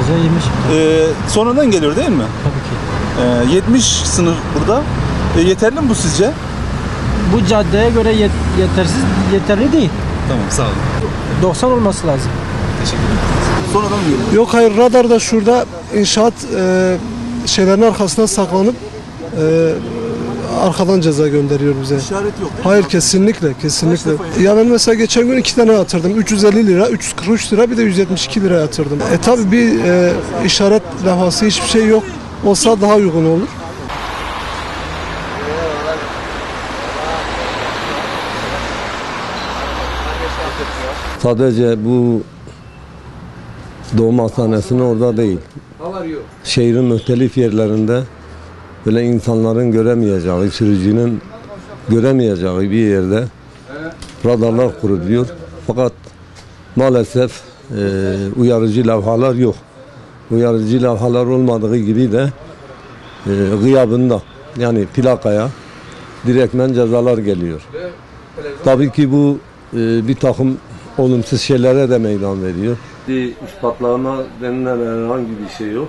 Ceza yemiş. Sonradan geliyor değil mi? Tabii ki. 70 sınır burada. Yeterli mi bu sizce? Bu caddeye göre yeterli değil. Tamam, sağ olun. 90 olması lazım. Teşekkür ederim. Sonradan mı geliyor? Yok, hayır, radar da şurada inşaat şeylerin arkasına saklanıp arkadan ceza gönderiyor bize. İşaret yok değil mi? Hayır, kesinlikle. defa Ya ben mesela geçen gün 2 tane yatırdım. 350 lira, 343 lira, bir de 172 lira yatırdım. Tabi bir işaret levhası, hiçbir şey yok. Olsa daha uygun olur. Sadece bu doğum hastanesinin orada değil. Şehrin muhtelif yerlerinde böyle insanların göremeyeceği, sürücünün göremeyeceği bir yerde radarlar kuruluyor. Fakat maalesef uyarıcı levhalar yok. Uyarıcı levhalar olmadığı gibi de gıyabında, yani plakaya direktmen cezalar geliyor. Tabii ki bu bir takım olumsuz şeylere de meydan veriyor. İspatlama denilen herhangi bir şey yok.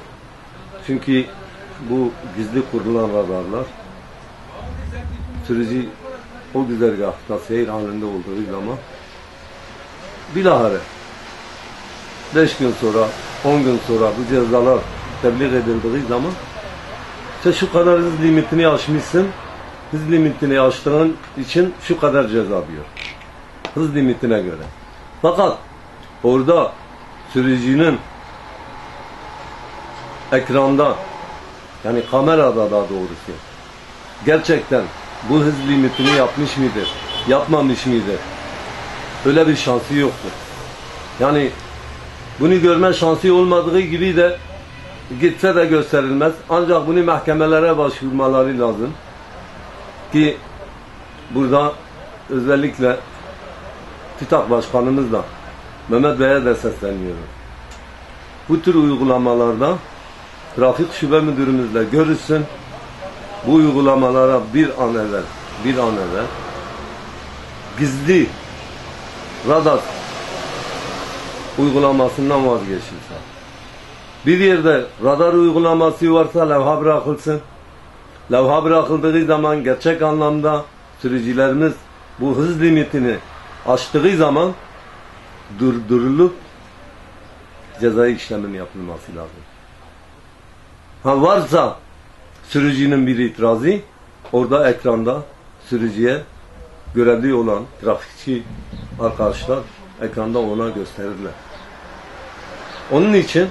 Çünkü bu gizli kurulan radarlar sürücü o güzergahta seyir halinde olduğu zaman bilahare 5 gün sonra, 10 gün sonra bu cezalar tebliğ edildiği zaman sen şu kadar hız limitini aşmışsın, hız limitini aştığın için şu kadar ceza diyor. Hız limitine göre. Fakat orada sürücünün ekranda, yani kamerada daha doğrusu, gerçekten bu hız limitini yapmış mıdır, yapmamış mıdır? Öyle bir şansı yoktur. Yani bunu görme şansı olmadığı gibi de gitse de gösterilmez. Ancak bunu mahkemelere başvurmaları lazım. Ki burada özellikle TİTAK Başkanımızla Mehmet Bey'e de sesleniyorum. Bu tür uygulamalarda Trafik Şube Müdürümüzle görüşsün. Bu uygulamalara bir an evvel gizli radar uygulamasından vazgeçilse. Bir yerde radar uygulaması varsa levha bırakılsın. Levha bırakıldığı zaman gerçek anlamda sürücülerimiz bu hız limitini aştığı zaman durdurulup cezai işlemin yapılması lazım. Ha varsa sürücünün bir itirazı, orada ekranda sürücüye görevli olan trafikçi arkadaşlar ekranda ona gösterirler. Onun için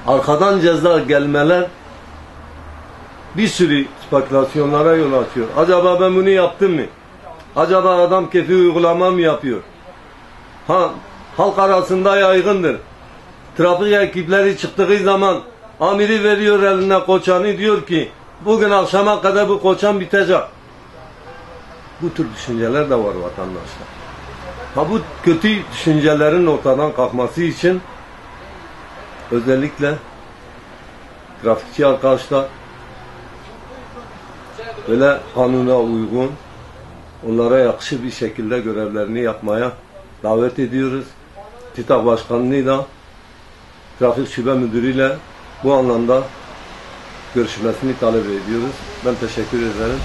arkadan ceza gelmeler bir sürü spekülasyonlara yol açıyor. Acaba ben bunu yaptım mı? Acaba adam kefi uygulama mı yapıyor? Halk arasında yaygındır. Trafik ekipleri çıktığı zaman amiri veriyor eline koçanı, diyor ki bugün akşama kadar bu koçan bitecek. Bu tür düşünceler de var vatandaşlar. Bu kötü düşüncelerin ortadan kalkması için özellikle trafikçi arkadaşlar böyle kanuna uygun, onlara yakışır bir şekilde görevlerini yapmaya davet ediyoruz. TİTAK Başkanı'yla Trafik Şube Müdürü'yle bu anlamda görüşmesini talep ediyoruz. Ben teşekkür ederim.